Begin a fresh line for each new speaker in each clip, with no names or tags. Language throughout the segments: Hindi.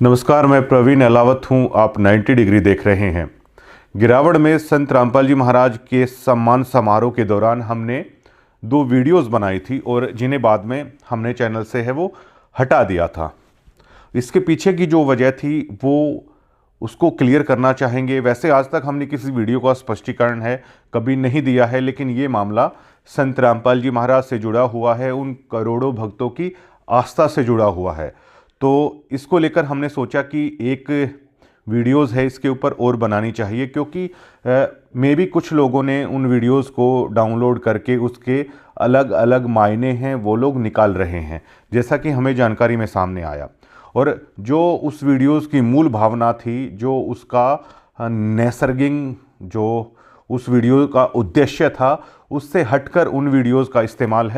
नमस्कार, मैं प्रवीण अलावत हूँ। आप 90 डिग्री देख रहे हैं। गिरावड़ में संत रामपाल जी महाराज के सम्मान समारोह के दौरान हमने 2 वीडियोस बनाई थी और जिन्हें बाद में हमने चैनल से वो हटा दिया था। इसके पीछे की जो वजह थी वो उसको क्लियर करना चाहेंगे। वैसे आज तक हमने किसी वीडियो का स्पष्टीकरण कभी नहीं दिया है, लेकिन ये मामला संत रामपाल जी महाराज से जुड़ा हुआ है, उन करोड़ों भक्तों की आस्था से जुड़ा हुआ है। तो इसको लेकर हमने सोचा कि एक वीडियोस है इसके ऊपर और बनानी चाहिए, क्योंकि मे भी कुछ लोगों ने उन वीडियोस को डाउनलोड करके उसके अलग अलग मायने हैं वो लोग निकाल रहे हैं, जैसा कि हमें जानकारी में सामने आया। और जो उस वीडियोस की मूल भावना थी, जो उसका नैसर्गिक जो उस वीडियो का उद्देश्य था, उससे हटकर उन वीडियोस का इस्तेमाल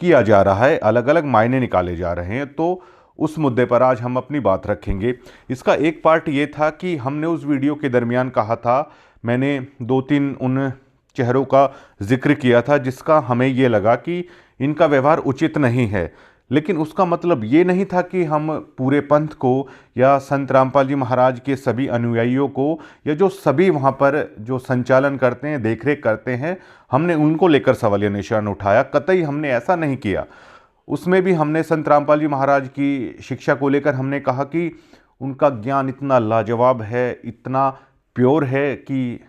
किया जा रहा है, अलग अलग मायने निकाले जा रहे हैं। तो उस मुद्दे पर आज हम अपनी बात रखेंगे। इसका एक पार्ट ये था कि हमने उस वीडियो के दरमियान कहा था, मैंने 2-3 उन चेहरों का जिक्र किया था जिसका हमें ये लगा कि इनका व्यवहार उचित नहीं है। लेकिन उसका मतलब ये नहीं था कि हम पूरे पंथ को या संत रामपाल जी महाराज के सभी अनुयायियों को या जो सभी वहाँ पर जो संचालन करते हैं, देखरेख करते हैं, हमने उनको लेकर सवालिया निशान उठाया। कतई हमने ऐसा नहीं किया। उसमें भी हमने संत रामपाल जी महाराज की शिक्षा को लेकर हमने कहा कि उनका ज्ञान इतना लाजवाब है, इतना प्योर है कि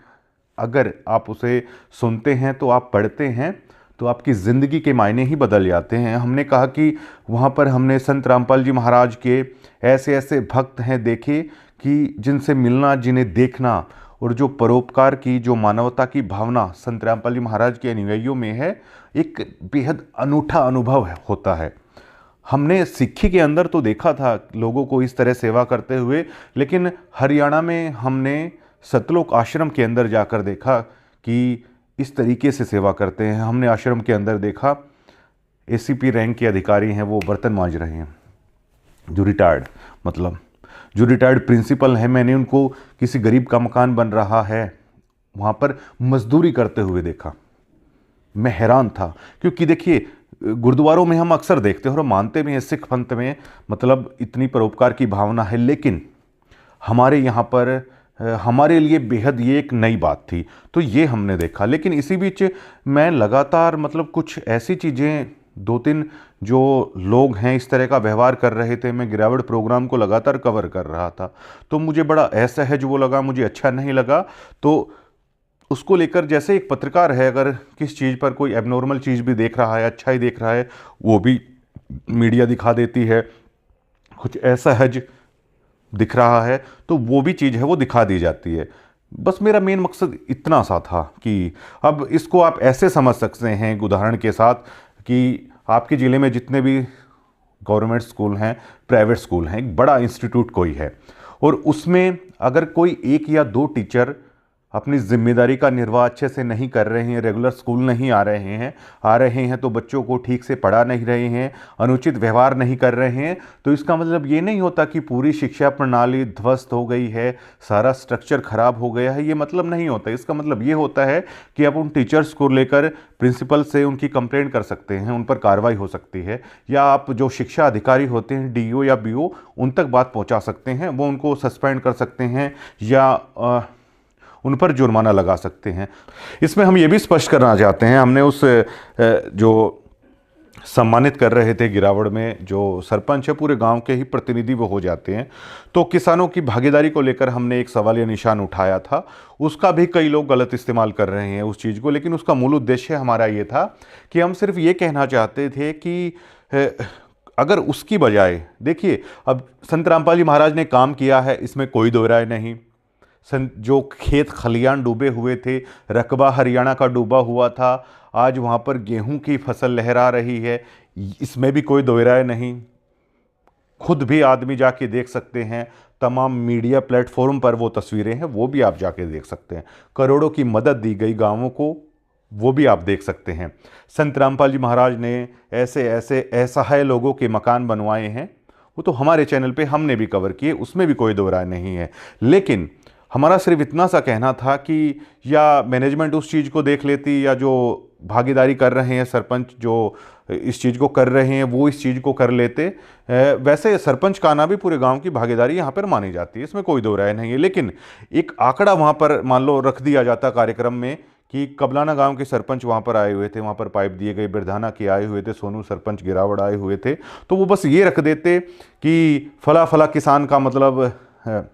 अगर आप उसे सुनते हैं तो आप पढ़ते हैं तो आपकी ज़िंदगी के मायने ही बदल जाते हैं। हमने कहा कि वहाँ पर हमने संत रामपाल जी महाराज के ऐसे ऐसे भक्त हैं देखे कि जिनसे मिलना, जिन्हें देखना और जो परोपकार की, जो मानवता की भावना संत रामपाल जी महाराज के अनुयायियों में है, एक बेहद अनूठा अनुभव होता है। हमने सिक्खी के अंदर तो देखा था लोगों को इस तरह सेवा करते हुए, लेकिन हरियाणा में हमने सतलोक आश्रम के अंदर जाकर देखा कि इस तरीके से सेवा करते हैं। हमने आश्रम के अंदर देखा एसीपी रैंक के अधिकारी हैं, वो बर्तन मांज रहे हैं, जो रिटायर्ड प्रिंसिपल हैं, मैंने उनको किसी गरीब का मकान बन रहा है वहाँ पर मजदूरी करते हुए देखा। मैं हैरान था, क्योंकि देखिए गुरुद्वारों में हम अक्सर देखते हैं और मानते भी हैं, सिख पंथ में मतलब इतनी परोपकार की भावना है, लेकिन हमारे यहाँ पर हमारे लिए बेहद ये एक नई बात थी। तो ये हमने देखा। लेकिन इसी बीच मैं लगातार कुछ ऐसी चीज़ें 2-3 जो लोग हैं इस तरह का व्यवहार कर रहे थे, मैं गिरावड़ प्रोग्राम को लगातार कवर कर रहा था, तो मुझे बड़ा असहज वो लगा, मुझे अच्छा नहीं लगा। तो उसको लेकर, जैसे एक पत्रकार है, अगर किस चीज़ पर कोई एबनॉर्मल चीज़ भी देख रहा है, अच्छा ही देख रहा है, वो भी मीडिया दिखा देती है। कुछ असहज दिख रहा है तो वो भी चीज़ है वो दिखा दी जाती है। बस मेरा मेन मकसद इतना सा था कि अब इसको आप ऐसे समझ सकते हैं एक उदाहरण के साथ कि आपके ज़िले में जितने भी गवर्नमेंट स्कूल हैं, प्राइवेट स्कूल हैं, एक बड़ा इंस्टीट्यूट कोई है, और उसमें अगर कोई 1 या 2 टीचर अपनी जिम्मेदारी का निर्वाह अच्छे से नहीं कर रहे हैं, रेगुलर स्कूल नहीं आ रहे हैं तो बच्चों को ठीक से पढ़ा नहीं रहे हैं, अनुचित व्यवहार नहीं कर रहे हैं, तो इसका मतलब ये नहीं होता कि पूरी शिक्षा प्रणाली ध्वस्त हो गई है, सारा स्ट्रक्चर खराब हो गया है। ये मतलब नहीं होता। इसका मतलब ये होता है कि आप उन टीचर्स को लेकर प्रिंसिपल से उनकी कंप्लेंट कर सकते हैं, उन पर कार्रवाई हो सकती है, या आप जो शिक्षा अधिकारी होते हैं, डीओ या बीओ, उन तक बात पहुँचा सकते हैं, वो उनको सस्पेंड कर सकते हैं या उन पर जुर्माना लगा सकते हैं। इसमें हम ये भी स्पष्ट करना चाहते हैं, हमने उस जो सम्मानित कर रहे थे गिरावड़ में जो सरपंच है, पूरे गांव के ही प्रतिनिधि वो हो जाते हैं, तो किसानों की भागीदारी को लेकर हमने एक सवालिया निशान उठाया था। उसका भी कई लोग गलत इस्तेमाल कर रहे हैं उस चीज़ को, लेकिन उसका मूल उद्देश्य हमारा ये था कि हम सिर्फ ये कहना चाहते थे कि अगर उसकी बजाय, देखिए अब संत रामपाल जी महाराज ने काम किया है, इसमें कोई दो राय नहीं। जो खेत खलियान डूबे हुए थे, रकबा हरियाणा का डूबा हुआ था, आज वहाँ पर गेहूं की फसल लहरा रही है, इसमें भी कोई दो राय नहीं। खुद भी आदमी जाके देख सकते हैं, तमाम मीडिया प्लेटफॉर्म पर वो तस्वीरें हैं, वो भी आप जाके देख सकते हैं। करोड़ों की मदद दी गई गांवों को, वो भी आप देख सकते हैं। संत रामपाल जी महाराज ने ऐसे ऐसे असहाय लोगों के मकान बनवाए हैं, वो तो हमारे चैनल पे हमने भी कवर किए, उसमें भी कोई दो राय नहीं है। लेकिन हमारा सिर्फ इतना सा कहना था कि या मैनेजमेंट उस चीज़ को देख लेती, या जो भागीदारी कर रहे हैं सरपंच जो इस चीज़ को कर रहे हैं वो इस चीज़ को कर लेते। वैसे सरपंच का आना भी पूरे गांव की भागीदारी यहाँ पर मानी जाती है, इसमें कोई दो राय नहीं है। लेकिन एक आंकड़ा वहाँ पर मान लो रख दिया जाता कार्यक्रम में कि कबलाना गांव के सरपंच वहाँ पर आए हुए थे, वहाँ पर पाइप दिए गए, बिरधाना के आए हुए थे, सोनू सरपंच गिरावड़ आए हुए थे, तो वो बस ये रख देते कि फला फला किसान का मतलब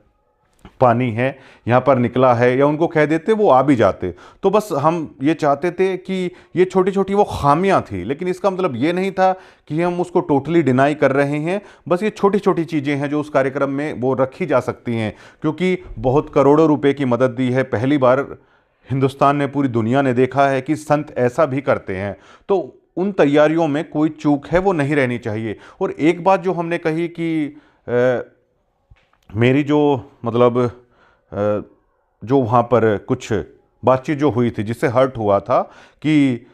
पानी है यहाँ पर निकला है, या उनको कह देते वो आ भी जाते। तो बस हम ये चाहते थे कि ये छोटी छोटी वो खामियां थी, लेकिन इसका मतलब ये नहीं था कि हम उसको टोटली डिनाई कर रहे हैं। बस ये छोटी छोटी चीज़ें हैं जो उस कार्यक्रम में वो रखी जा सकती हैं, क्योंकि बहुत करोड़ों रुपए की मदद दी है। पहली बार हिंदुस्तान ने, पूरी दुनिया ने देखा है कि संत ऐसा भी करते हैं, तो उन तैयारियों में कोई चूक है वो नहीं रहनी चाहिए। और एक बात जो हमने कही कि मेरी जो मतलब जो वहाँ पर कुछ बातचीत जो हुई थी जिससे हर्ट हुआ था कि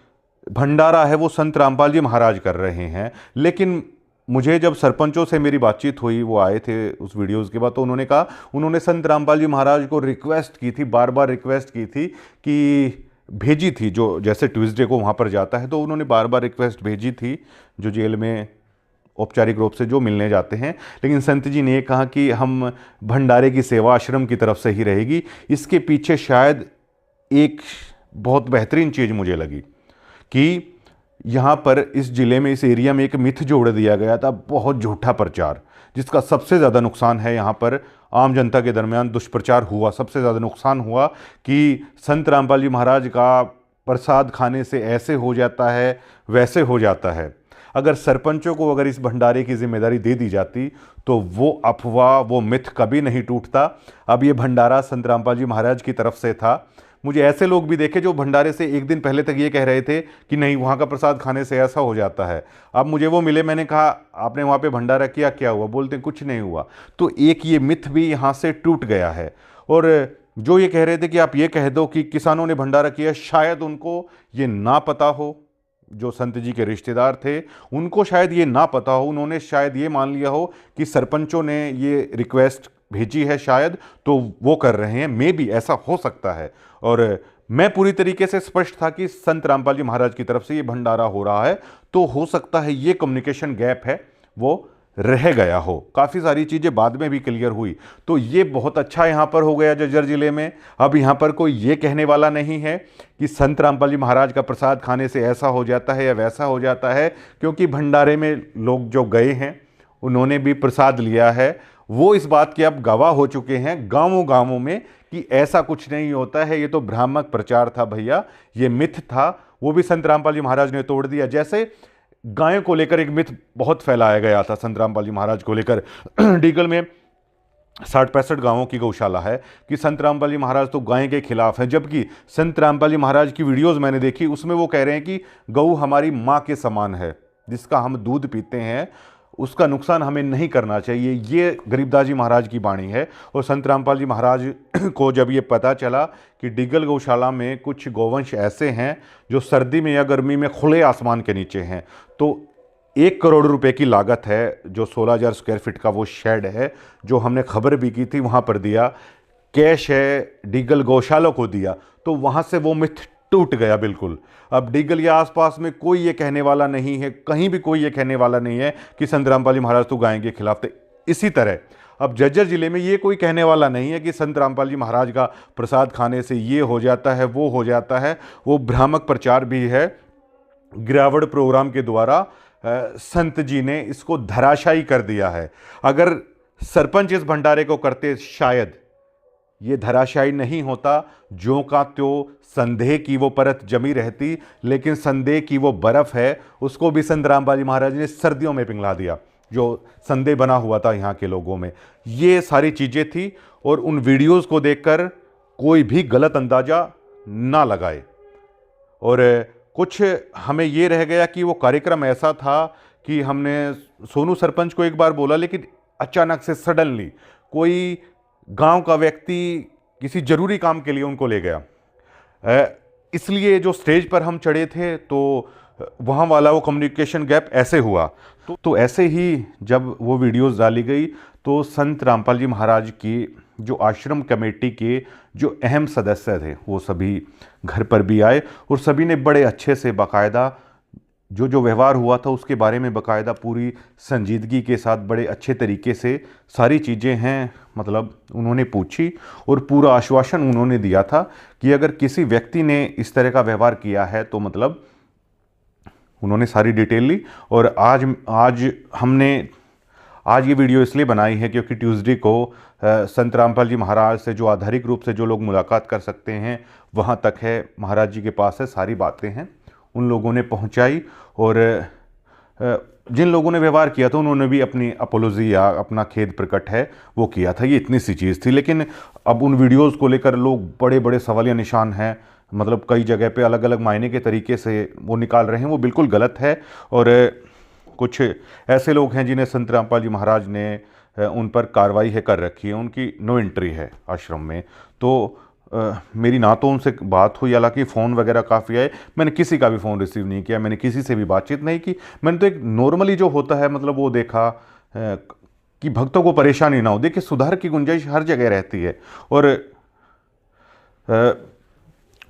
भंडारा है वो संत रामपाल जी महाराज कर रहे हैं, लेकिन मुझे जब सरपंचों से मेरी बातचीत हुई, वो आए थे उस वीडियोस के बाद, तो उन्होंने कहा, उन्होंने संत रामपाल जी महाराज को रिक्वेस्ट की थी, बार बार रिक्वेस्ट की थी कि भेजी थी, जो जैसे ट्यूसडे को वहाँ पर जाता है तो उन्होंने बार बार रिक्वेस्ट भेजी थी जो जेल में औपचारिक रूप से जो मिलने जाते हैं। लेकिन संत जी ने कहा कि हम भंडारे की सेवा आश्रम की तरफ से ही रहेगी। इसके पीछे शायद एक बहुत बेहतरीन चीज़ मुझे लगी कि यहाँ पर इस ज़िले में, इस एरिया में एक मिथ जोड़ दिया गया था, बहुत झूठा प्रचार, जिसका सबसे ज़्यादा नुकसान है यहाँ पर आम जनता के दरमियान दुष्प्रचार हुआ। सबसे ज़्यादा नुकसान हुआ कि संत रामपाल जी महाराज का प्रसाद खाने से ऐसे हो जाता है, वैसे हो जाता है। अगर सरपंचों को अगर इस भंडारे की जिम्मेदारी दे दी जाती तो वो अफवाह, वो मिथ कभी नहीं टूटता। अब ये भंडारा संत रामपाल जी महाराज की तरफ से था। मुझे ऐसे लोग भी देखे जो भंडारे से एक दिन पहले तक ये कह रहे थे कि नहीं, वहाँ का प्रसाद खाने से ऐसा हो जाता है। अब मुझे वो मिले, मैंने कहा आपने वहाँ पे भंडारा किया, क्या हुआ? बोलते कुछ नहीं हुआ। तो एक ये मिथ भी यहाँ से टूट गया है। और जो ये कह रहे थे कि आप ये कह दो कि किसानों ने भंडारा किया, शायद उनको ये ना पता हो, जो संत जी के रिश्तेदार थे उनको शायद ये ना पता हो, उन्होंने शायद ये मान लिया हो कि सरपंचों ने ये रिक्वेस्ट भेजी है शायद, तो वो कर रहे हैं। मे बी ऐसा हो सकता है। और मैं पूरी तरीके से स्पष्ट था कि संत रामपाल जी महाराज की तरफ से ये भंडारा हो रहा है, तो हो सकता है ये कम्युनिकेशन गैप है वो रह गया हो। काफ़ी सारी चीज़ें बाद में भी क्लियर हुई, तो ये बहुत अच्छा यहाँ पर हो गया जज्जर ज़िले में। अब यहाँ पर कोई ये कहने वाला नहीं है कि संत रामपाल जी महाराज का प्रसाद खाने से ऐसा हो जाता है या वैसा हो जाता है, क्योंकि भंडारे में लोग जो गए हैं उन्होंने भी प्रसाद लिया है, वो इस बात के अब गवाह हो चुके हैं गाँवों गाँवों में कि ऐसा कुछ नहीं होता है। ये तो भ्रामक प्रचार था भैया, ये मिथ था, वो भी संत रामपाल जी महाराज ने तोड़ दिया। जैसे गायों को लेकर एक मिथ बहुत फैलाया गया था संत रामपाल जी महाराज को लेकर। डीगल में 60-65 गांवों की गौशाला है कि संत रामपाल जी महाराज तो गाय के खिलाफ हैं, जबकि संत रामपाल जी महाराज की वीडियोस मैंने देखी, उसमें वो कह रहे हैं कि गऊ हमारी माँ के समान है, जिसका हम दूध पीते हैं, उसका नुकसान हमें नहीं करना चाहिए। ये गरीबदास जी महाराज की वाणी है। और संत रामपाल जी महाराज को जब ये पता चला कि डिगल गौशाला में कुछ गौवंश ऐसे हैं जो सर्दी में या गर्मी में खुले आसमान के नीचे हैं, तो 1 करोड़ रुपए की लागत है, जो 16,000 स्क्वायर फीट का वो शेड है, जो हमने खबर भी की थी, वहाँ पर दिया कैश है, डिगल गौशाला को दिया, तो वहाँ से वो मिथ टूट गया बिल्कुल। अब डिगल या आसपास में कोई ये कहने वाला नहीं है, कहीं भी कोई ये कहने वाला नहीं है कि संत रामपाल जी महाराज तो गाय के खिलाफ थे। इसी तरह अब जज्जर जिले में ये कोई कहने वाला नहीं है कि संत रामपाल जी महाराज का प्रसाद खाने से ये हो जाता है, वो हो जाता है। वो भ्रामक प्रचार भी है। गिरावड़ प्रोग्राम के द्वारा संत जी ने इसको धराशायी कर दिया है। अगर सरपंच इस भंडारे को करते, शायद ये धराशायी नहीं होता, ज्यों का त्यों संदेह की वो परत जमी रहती, लेकिन संदेह की वो बर्फ़ है, उसको भी संत रामपाल जी महाराज ने सर्दियों में पिघला दिया, जो संदेह बना हुआ था यहाँ के लोगों में। ये सारी चीज़ें थी, और उन वीडियोज़ को देखकर कोई भी गलत अंदाज़ा ना लगाए। और कुछ हमें ये रह गया कि वो कार्यक्रम ऐसा था कि हमने सोनू सरपंच को एक बार बोला, लेकिन अचानक से सडनली कोई गांव का व्यक्ति किसी ज़रूरी काम के लिए उनको ले गया, इसलिए जो स्टेज पर हम चढ़े थे तो वहाँ वाला वो कम्युनिकेशन गैप ऐसे हुआ। तो ऐसे ही जब वो वीडियोस डाली गई तो संत रामपाल जी महाराज की जो आश्रम कमेटी के जो अहम सदस्य थे वो सभी घर पर भी आए और सभी ने बड़े अच्छे से बाकायदा जो जो व्यवहार हुआ था उसके बारे में बाकायदा पूरी संजीदगी के साथ बड़े अच्छे तरीके से सारी चीज़ें हैं मतलब उन्होंने पूछी और पूरा आश्वासन उन्होंने दिया था कि अगर किसी व्यक्ति ने इस तरह का व्यवहार किया है तो मतलब उन्होंने सारी डिटेल ली। और आज ये वीडियो इसलिए बनाई है क्योंकि ट्यूसडे को संत रामपाल जी महाराज से जो आधारिक रूप से जो लोग मुलाकात कर सकते हैं वहाँ तक है, महाराज जी के पास है, सारी बातें हैं उन लोगों ने पहुँचाई। और जिन लोगों ने व्यवहार किया था उन्होंने भी अपनी अपोलॉजी या अपना खेद प्रकट है वो किया था। ये इतनी सी चीज़ थी। लेकिन अब उन वीडियोज़ को लेकर लोग बड़े बड़े सवालिया निशान हैं, मतलब कई जगह पे अलग अलग मायने के तरीके से वो निकाल रहे हैं, वो बिल्कुल गलत है। और कुछ ऐसे लोग हैं जिन्हें संत रामपाल जी महाराज ने उन पर कार्रवाई है कर रखी है, उनकी नो एंट्री है आश्रम में। तो मेरी ना तो उनसे बात हुई, हालांकि फ़ोन वगैरह काफ़ी आए, मैंने किसी का भी फ़ोन रिसीव नहीं किया, मैंने किसी से भी बातचीत नहीं की। मैंने तो एक नॉर्मली जो होता है मतलब वो देखा कि भक्तों को परेशानी ना हो। देखिए सुधार की गुंजाइश हर जगह रहती है और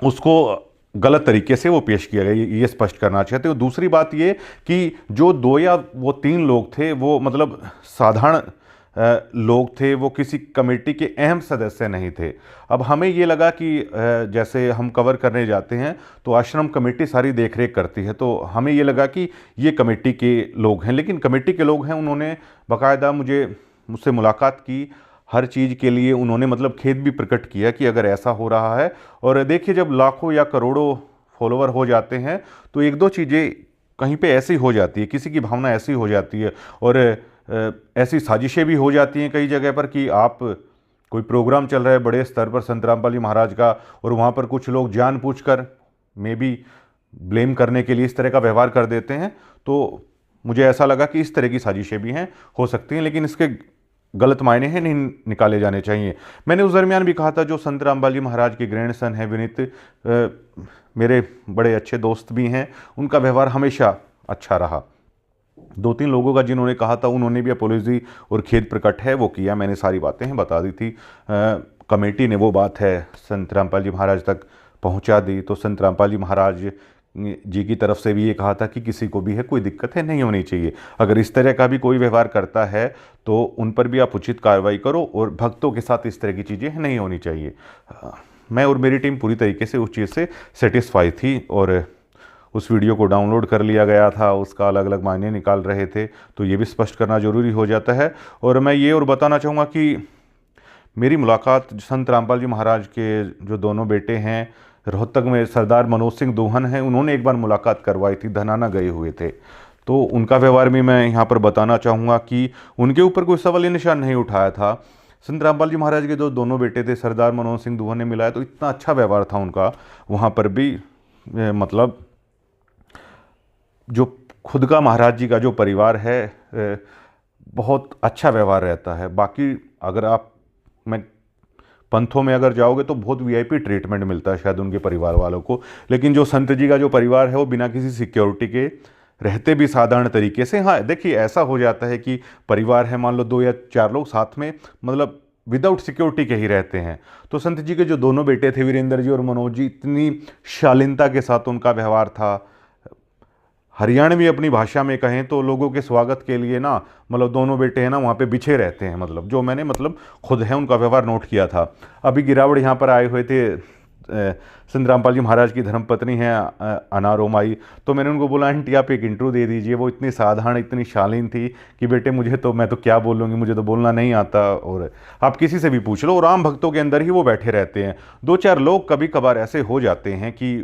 उसको गलत तरीके से वो पेश किया गया, ये स्पष्ट करना चाहते हो। दूसरी बात ये कि जो 2 या वो 3 लोग थे वो मतलब साधारण लोग थे, वो किसी कमेटी के अहम सदस्य नहीं थे। अब हमें ये लगा कि जैसे हम कवर करने जाते हैं तो आश्रम कमेटी सारी देख रेख करती है, तो हमें ये लगा कि ये कमेटी के लोग हैं। लेकिन कमेटी के लोग हैं, उन्होंने बाकायदा मुझसे मुलाकात की, हर चीज़ के लिए उन्होंने मतलब खेद भी प्रकट किया कि अगर ऐसा हो रहा है। और देखिए जब लाखों या करोड़ों फॉलोवर हो जाते हैं तो एक दो चीज़ें कहीं पे ऐसी हो जाती है, किसी की भावना ऐसी हो जाती है और ऐसी साजिशें भी हो जाती हैं कई जगह पर कि आप कोई प्रोग्राम चल रहा है बड़े स्तर पर संत रामपाल जी महाराज का और वहाँ पर कुछ लोग जानबूझकर मे बी ब्लेम करने के लिए इस तरह का व्यवहार कर देते हैं। तो मुझे ऐसा लगा कि इस तरह की साजिशें भी हैं, हो सकती हैं, लेकिन इसके गलत मायने हैं, नहीं निकाले जाने चाहिए। मैंने उस दरमियान भी कहा था जो संत रामपाल जी महाराज के ग्रैंडसन हैं विनीत, मेरे बड़े अच्छे दोस्त भी हैं, उनका व्यवहार हमेशा अच्छा रहा। 2-3 लोगों का जिन्होंने कहा था उन्होंने भी अपोलॉजी और खेद प्रकट है वो किया, मैंने सारी बातें हैं बता दी थी। कमेटी ने वो बात है संत रामपाल जी महाराज तक पहुंचा दी। तो संत रामपाल जी महाराज जी की तरफ से भी ये कहा था कि किसी को भी है कोई दिक्कत है नहीं होनी चाहिए, अगर इस तरह का भी कोई व्यवहार करता है तो उन पर भी आप उचित कार्रवाई करो और भक्तों के साथ इस तरह की चीज़ें नहीं होनी चाहिए। मैं और मेरी टीम पूरी तरीके से उस चीज़ से सेटिस्फाई थी और उस वीडियो को डाउनलोड कर लिया गया था, उसका अलग अलग मायने निकाल रहे थे, तो ये भी स्पष्ट करना ज़रूरी हो जाता है। और मैं ये और बताना चाहूँगा कि मेरी मुलाकात संत रामपाल जी महाराज के जो दोनों बेटे हैं रोहतक में, सरदार मनोज सिंह दोहन हैं, उन्होंने एक बार मुलाकात करवाई थी, धनाना गए हुए थे। तो उनका व्यवहार भी मैं यहाँ पर बताना चाहूँगा कि उनके ऊपर कोई सवाल निशान नहीं उठाया था। संत रामपाल जी महाराज के जो दोनों बेटे थे सरदार मनोज सिंह दोहन ने मिलाया तो इतना अच्छा व्यवहार था उनका वहाँ पर भी, मतलब जो खुद का महाराज जी का जो परिवार है बहुत अच्छा व्यवहार रहता है। बाकी अगर आप मैं पंथों में अगर जाओगे तो बहुत वीआईपी ट्रीटमेंट मिलता है शायद उनके परिवार वालों को, लेकिन जो संत जी का जो परिवार है वो बिना किसी सिक्योरिटी के रहते भी साधारण तरीके से। हाँ देखिए ऐसा हो जाता है कि परिवार है, मान लो 2 या 4 लोग साथ में मतलब विदाउट सिक्योरिटी के ही रहते हैं। तो संत जी के जो दोनों बेटे थे वीरेंद्र जी और मनोज जी, इतनी शालीनता के साथ उनका व्यवहार था। हरियाणवी अपनी भाषा में कहें तो लोगों के स्वागत के लिए ना मतलब दोनों बेटे हैं ना वहाँ पे बिछे रहते हैं, मतलब जो मैंने मतलब खुद है उनका व्यवहार नोट किया था। अभी गिरावड़ यहाँ पर आए हुए थे, संत रामपाल जी महाराज की धर्मपत्नी हैं अनारोमाई, तो मैंने उनको बोला आंटी आप एक इंटरव्यू दे दीजिए। वो इतनी साधारण इतनी शालीन थी कि बेटे मैं तो क्या बोलूँगी, मुझे तो बोलना नहीं आता, और आप किसी से भी पूछ लो, और आम भक्तों के अंदर ही वो बैठे रहते हैं। 2-4 लोग कभी कभार ऐसे हो जाते हैं कि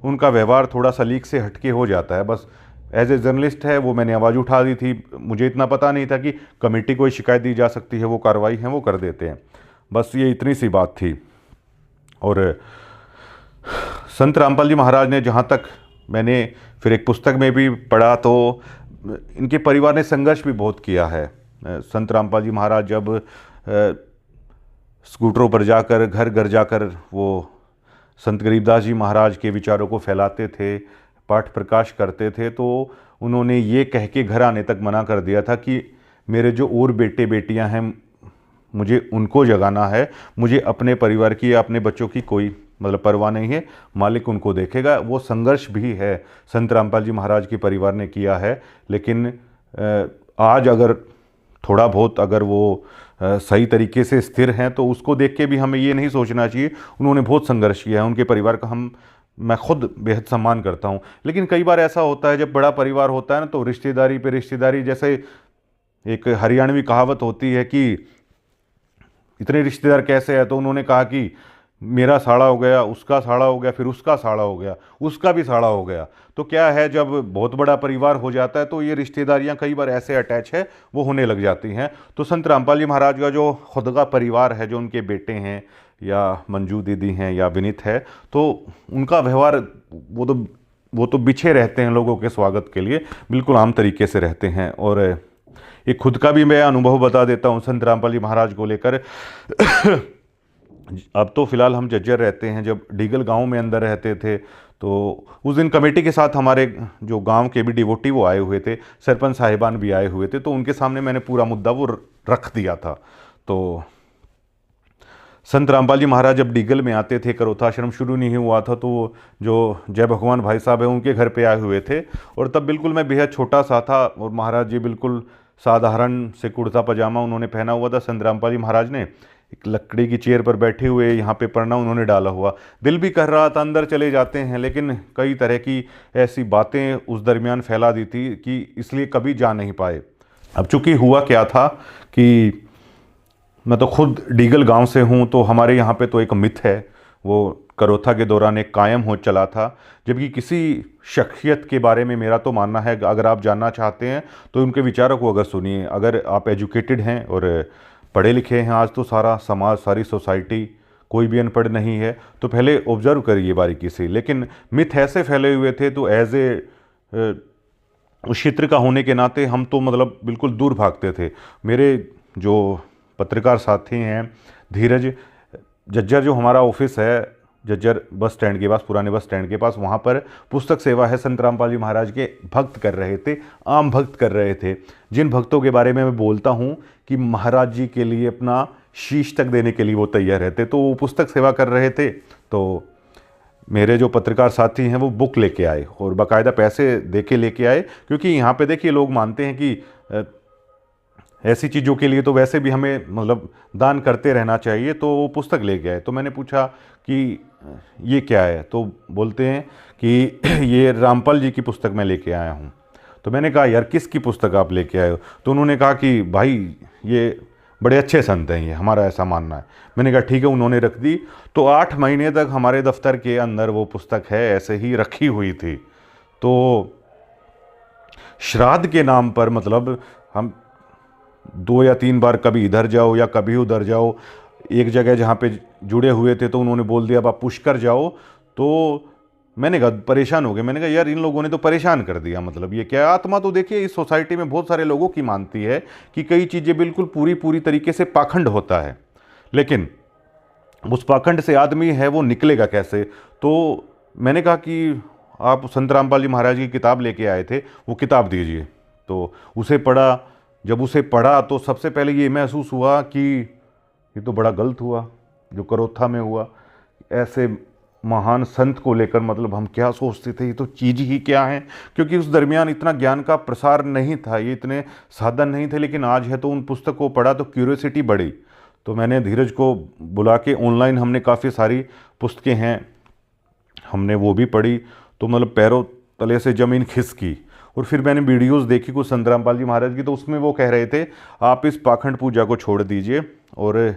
उनका व्यवहार थोड़ा सा लीक से हटके हो जाता है। बस एज ए जर्नलिस्ट है वो मैंने आवाज़ उठा दी थी, मुझे इतना पता नहीं था कि कमेटी को शिकायत दी जा सकती है, वो कार्रवाई है वो कर देते हैं। बस ये इतनी सी बात थी। और संत रामपाल जी महाराज ने, जहाँ तक मैंने फिर एक पुस्तक में भी पढ़ा, तो इनके परिवार ने संघर्ष भी बहुत किया है। संत रामपाल जी महाराज जब स्कूटरों पर जाकर घर घर जाकर वो संत गरीबदास जी महाराज के विचारों को फैलाते थे, पाठ प्रकाश करते थे, तो उन्होंने ये कह के घर आने तक मना कर दिया था कि मेरे जो और बेटे बेटियां हैं मुझे उनको जगाना है। मुझे अपने परिवार की या अपने बच्चों की कोई मतलब परवाह नहीं है, मालिक उनको देखेगा। वो संघर्ष भी है संत रामपाल जी महाराज के परिवार ने किया है, लेकिन आज अगर थोड़ा बहुत अगर वो सही तरीके से स्थिर हैं तो उसको देख के भी हमें ये नहीं सोचना चाहिए। उन्होंने बहुत संघर्ष किया है, उनके परिवार का मैं खुद बेहद सम्मान करता हूँ। लेकिन कई बार ऐसा होता है, जब बड़ा परिवार होता है ना, तो रिश्तेदारी पे रिश्तेदारी, जैसे एक हरियाणवी कहावत होती है कि इतने रिश्तेदार कैसे है, तो उन्होंने कहा कि मेरा साड़ा हो गया, उसका साड़ा हो गया, फिर उसका साड़ा हो गया, उसका भी साड़ा हो गया। तो क्या है, जब बहुत बड़ा परिवार हो जाता है तो ये रिश्तेदारियां कई बार ऐसे अटैच है वो होने लग जाती हैं। तो संत रामपाल जी महाराज का जो खुद का परिवार है, जो उनके बेटे हैं या मंजू दीदी हैं या विनीत है, तो उनका व्यवहार वो तो बिछे रहते हैं लोगों के स्वागत के लिए, बिल्कुल आम तरीके से रहते हैं। और एक खुद का भी मैं अनुभव बता देता हूँ संत रामपाल जी महाराज को लेकर। अब तो फिलहाल हम जज्जर रहते हैं, जब डीगल गांव में अंदर रहते थे तो उस दिन कमेटी के साथ हमारे जो गांव के भी डिवोटी वो आए हुए थे, सरपंच साहिबान भी आए हुए थे, तो उनके सामने मैंने पूरा मुद्दा वो रख दिया था। तो संत रामपाल जी महाराज जब डीगल में आते थे, करोथा आश्रम शुरू नहीं हुआ था, तो जो जय भगवान भाई साहब है उनके घर पे आए हुए थे, और तब बिल्कुल मैं बेहद छोटा सा था, और महाराज जी बिल्कुल साधारण से कुर्ता पजामा उन्होंने पहना हुआ था। संत रामपाल जी महाराज ने एक लकड़ी की चेयर पर बैठे हुए यहाँ पे पढ़ना उन्होंने डाला हुआ। दिल भी कर रहा था अंदर चले जाते हैं, लेकिन कई तरह की ऐसी बातें उस दरमियान फैला दी थी कि इसलिए कभी जा नहीं पाए। अब चूँकि हुआ क्या था कि मैं तो खुद डीगल गांव से हूँ, तो हमारे यहाँ पे तो एक मिथ है, वो करोथा के दौरान एक कायम हो चला था। जबकि किसी शख्सियत के बारे में मेरा तो मानना है, अगर आप जानना चाहते हैं तो उनके विचारों को अगर सुनिए। अगर आप एजुकेटेड हैं और पढ़े लिखे हैं, आज तो सारा समाज, सारी सोसाइटी, कोई भी अनपढ़ नहीं है, तो पहले ऑब्जर्व करिए बारीकी से। लेकिन मिथ ऐसे फैले हुए थे, तो एज ए उस क्षेत्र का होने के नाते हम तो मतलब बिल्कुल दूर भागते थे। मेरे जो पत्रकार साथी हैं, धीरज, जज्जर जो हमारा ऑफिस है जज्जर बस स्टैंड के पास, पुराने बस स्टैंड के पास, वहाँ पर पुस्तक सेवा है। संत रामपाल जी महाराज के भक्त कर रहे थे, आम भक्त कर रहे थे, जिन भक्तों के बारे में मैं बोलता हूँ कि महाराज जी के लिए अपना शीश तक देने के लिए वो तैयार रहते, तो वो पुस्तक सेवा कर रहे थे। तो मेरे जो पत्रकार साथी हैं वो बुक लेके आए और बाकायदा पैसे दे के लेके आए, क्योंकि यहाँ पे देखिए लोग मानते हैं कि ऐसी चीज़ों के लिए तो वैसे भी हमें मतलब दान करते रहना चाहिए। तो वो पुस्तक लेके आए, तो मैंने पूछा कि ये क्या है, तो बोलते हैं कि ये रामपाल जी की पुस्तक मैं लेके आया हूँ। तो मैंने कहा यार किसकी पुस्तक आप लेके आए हो? तो उन्होंने कहा कि भाई ये बड़े अच्छे संत हैं, ये हमारा ऐसा मानना है। मैंने कहा ठीक है, उन्होंने रख दी। तो 8 महीने तक हमारे दफ्तर के अंदर वो पुस्तक है ऐसे ही रखी हुई थी। तो श्राद्ध के नाम पर मतलब हम 2 या 3 बार कभी इधर जाओ या कभी उधर जाओ, एक जगह जहाँ पे जुड़े हुए थे तो उन्होंने बोल दिया अब आप पुष्कर जाओ। तो मैंने कहा परेशान हो गए, मैंने कहा यार इन लोगों ने तो परेशान कर दिया, मतलब ये क्या आत्मा। तो देखिए इस सोसाइटी में बहुत सारे लोगों की मानती है कि कई चीज़ें बिल्कुल पूरी तरीके से पाखंड होता है, लेकिन उस पाखंड से आदमी है वो निकलेगा कैसे? तो मैंने कहा कि आप संत रामपाल जी महाराज की किताब लेके आए थे, वो किताब दीजिए। तो उसे पढ़ा, जब उसे पढ़ा तो सबसे पहले ये महसूस हुआ कि ये तो बड़ा गलत हुआ जो करोथा में हुआ। ऐसे महान संत को लेकर मतलब हम क्या सोचते थे, ये तो चीज़ ही क्या है, क्योंकि उस दरमियान इतना ज्ञान का प्रसार नहीं था, ये इतने साधन नहीं थे। लेकिन आज है तो उन पुस्तक को पढ़ा तो क्यूरियोसिटी बढ़ी। तो मैंने धीरज को बुला के ऑनलाइन हमने काफ़ी सारी पुस्तकें हैं, हमने वो भी पढ़ी। तो मतलब पैरों तले से ज़मीन खिसकी। और फिर मैंने वीडियोस देखी कुछ संत रामपाल जी महाराज की, तो उसमें वो कह रहे थे आप इस पाखंड पूजा को छोड़ दीजिए। और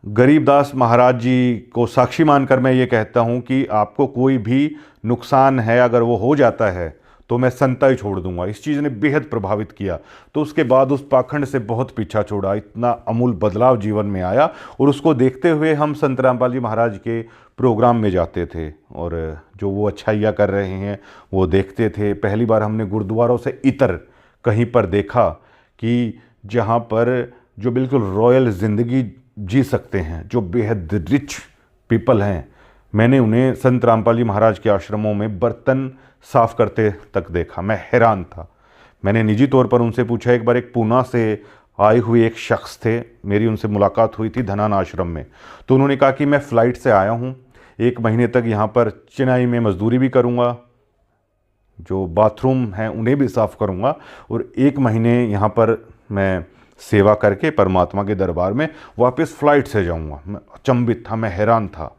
गरीबदास महाराज जी को साक्षी मानकर मैं ये कहता हूँ कि आपको कोई भी नुकसान है अगर वो हो जाता है तो मैं संता ही छोड़ दूंगा। इस चीज़ ने बेहद प्रभावित किया। तो उसके बाद उस पाखंड से बहुत पीछा छोड़ा, इतना अमूल बदलाव जीवन में आया। और उसको देखते हुए हम संत रामपाल जी महाराज के प्रोग्राम में जाते थे और जो वो अच्छाइयाँ कर रहे हैं वो देखते थे। पहली बार हमने गुरुद्वारों से इतर कहीं पर देखा कि जहाँ पर जो बिल्कुल रॉयल ज़िंदगी जी सकते हैं, जो बेहद रिच पीपल हैं, मैंने उन्हें संत रामपाल जी महाराज के आश्रमों में बर्तन साफ़ करते तक देखा। मैं हैरान था। मैंने निजी तौर पर उनसे पूछा, एक बार एक पूना से आए हुए एक शख्स थे, मेरी उनसे मुलाकात हुई थी धनान आश्रम में। तो उन्होंने कहा कि मैं फ़्लाइट से आया हूँ, 1 महीने तक यहाँ पर चेन्नई में मजदूरी भी करूँगा, जो बाथरूम हैं उन्हें भी साफ़ करूँगा, और 1 महीने यहाँ पर मैं सेवा करके परमात्मा के दरबार में वापस फ़्लाइट से जाऊँगा। मैं अचंभित था, मैं हैरान था।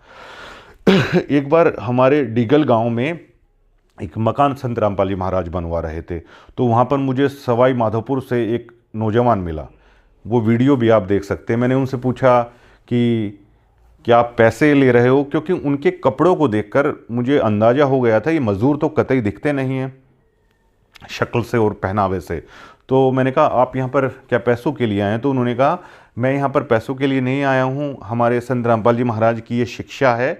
एक बार हमारे डीगल गांव में एक मकान संत रामपाल जी महाराज बनवा रहे थे, तो वहाँ पर मुझे सवाई माधोपुर से एक नौजवान मिला। वो वीडियो भी आप देख सकते हैं। मैंने उनसे पूछा कि क्या आप पैसे ले रहे हो, क्योंकि उनके कपड़ों को देखकर मुझे अंदाज़ा हो गया था ये मज़दूर तो कतई दिखते नहीं हैं शक्ल से और पहनावे से। तो मैंने कहा आप यहाँ पर क्या पैसों के लिए आए हैं? तो उन्होंने कहा मैं यहाँ पर पैसों के लिए नहीं आया हूँ, हमारे संत रामपाल जी महाराज की ये शिक्षा है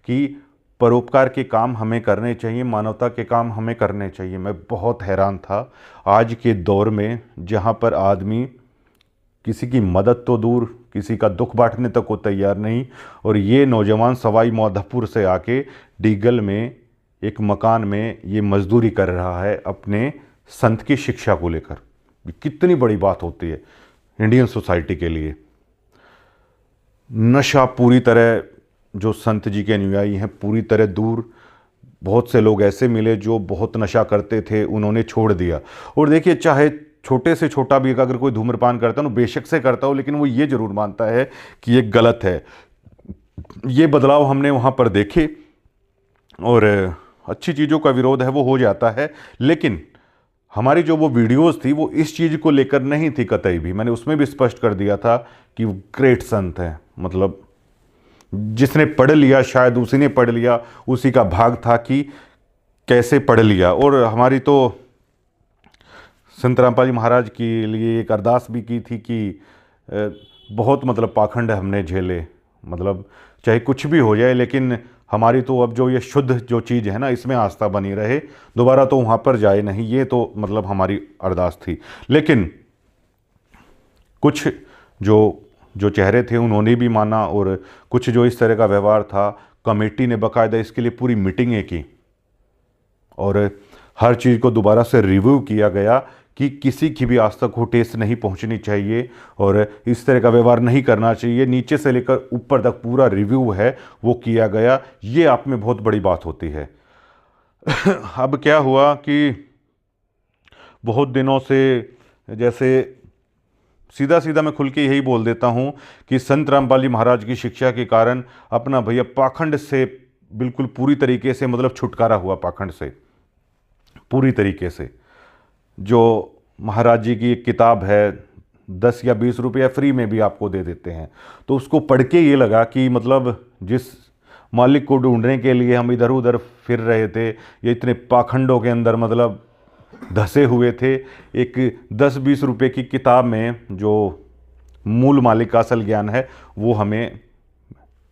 कि परोपकार के काम हमें करने चाहिए, मानवता के काम हमें करने चाहिए। मैं बहुत हैरान था, आज के दौर में जहाँ पर आदमी किसी की मदद तो दूर, किसी का दुख बांटने तक को तैयार नहीं, और ये नौजवान सवाई माधोपुर से आके डीगल में एक मकान में ये मजदूरी कर रहा है अपने संत की शिक्षा को लेकर। कितनी बड़ी बात होती है इंडियन सोसाइटी के लिए। नशा पूरी तरह, जो संत जी के अनुयायी हैं, पूरी तरह दूर। बहुत से लोग ऐसे मिले जो बहुत नशा करते थे, उन्होंने छोड़ दिया। और देखिए, चाहे छोटे से छोटा भी अगर कोई धूम्रपान करता है ना, बेशक से करता हो, लेकिन वो ये जरूर मानता है कि ये गलत है। ये बदलाव हमने वहाँ पर देखे, और अच्छी चीज़ों का विरोध है वो हो जाता है। लेकिन हमारी जो वो वीडियोस थी वो इस चीज़ को लेकर नहीं थी कतई भी। मैंने उसमें भी स्पष्ट कर दिया था कि वो ग्रेट संत हैं, मतलब जिसने पढ़ लिया शायद उसी ने पढ़ लिया, उसी का भाग था कि कैसे पढ़ लिया। और हमारी तो संत रामपाल जी महाराज के लिए एक अरदास भी की थी कि बहुत मतलब पाखंड हमने झेले, मतलब चाहे कुछ भी हो जाए, लेकिन हमारी तो अब जो ये शुद्ध जो चीज़ है ना, इसमें आस्था बनी रहे, दोबारा तो वहाँ पर जाए नहीं। ये तो मतलब हमारी अरदास थी। लेकिन कुछ जो चेहरे थे उन्होंने भी माना, और कुछ जो इस तरह का व्यवहार था, कमेटी ने बाकायदा इसके लिए पूरी मीटिंगें की और हर चीज़ को दोबारा से रिव्यू किया गया कि किसी की भी आस्था को ठेस नहीं पहुंचनी चाहिए और इस तरह का व्यवहार नहीं करना चाहिए। नीचे से लेकर ऊपर तक पूरा रिव्यू है वो किया गया। ये आप में बहुत बड़ी बात होती है। अब क्या हुआ कि बहुत दिनों से, जैसे सीधा सीधा मैं खुल के यही बोल देता हूँ कि संत रामपाल जी महाराज की शिक्षा के कारण अपना भैया पाखंड से बिल्कुल पूरी तरीके से मतलब छुटकारा हुआ, पाखंड से पूरी तरीके से। जो महाराज जी की एक किताब है, 10 या 20 रुपया फ्री में भी आपको दे देते हैं, तो उसको पढ़ के ये लगा कि मतलब जिस मालिक को ढूंढने के लिए हम इधर उधर फिर रहे थे, ये इतने पाखंडों के अंदर मतलब धसे हुए थे, एक 10-20 रुपए की किताब में जो मूल मालिक का असल ज्ञान है वो हमें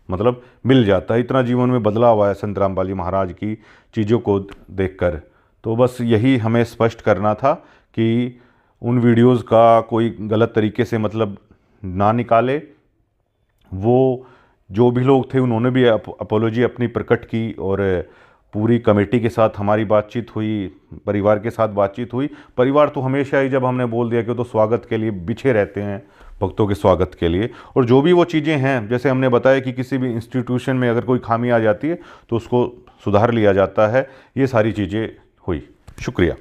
मतलब मिल जाता है। इतना जीवन में बदलाव आया संत रामपाल जी महाराज की चीज़ों को देखकर। तो बस यही हमें स्पष्ट करना था कि उन वीडियोज़ का कोई गलत तरीके से मतलब ना निकाले। वो जो भी लोग थे उन्होंने भी अपोलॉजी अपनी प्रकट की और पूरी कमेटी के साथ हमारी बातचीत हुई, परिवार के साथ बातचीत हुई। परिवार तो हमेशा ही, जब हमने बोल दिया कि तो स्वागत के लिए बिछे रहते हैं, भक्तों के स्वागत के लिए। और जो भी वो चीज़ें हैं, जैसे हमने बताया कि किसी भी इंस्टीट्यूशन में अगर कोई खामी आ जाती है तो उसको सुधार लिया जाता है। ये सारी चीज़ें हुई। शुक्रिया।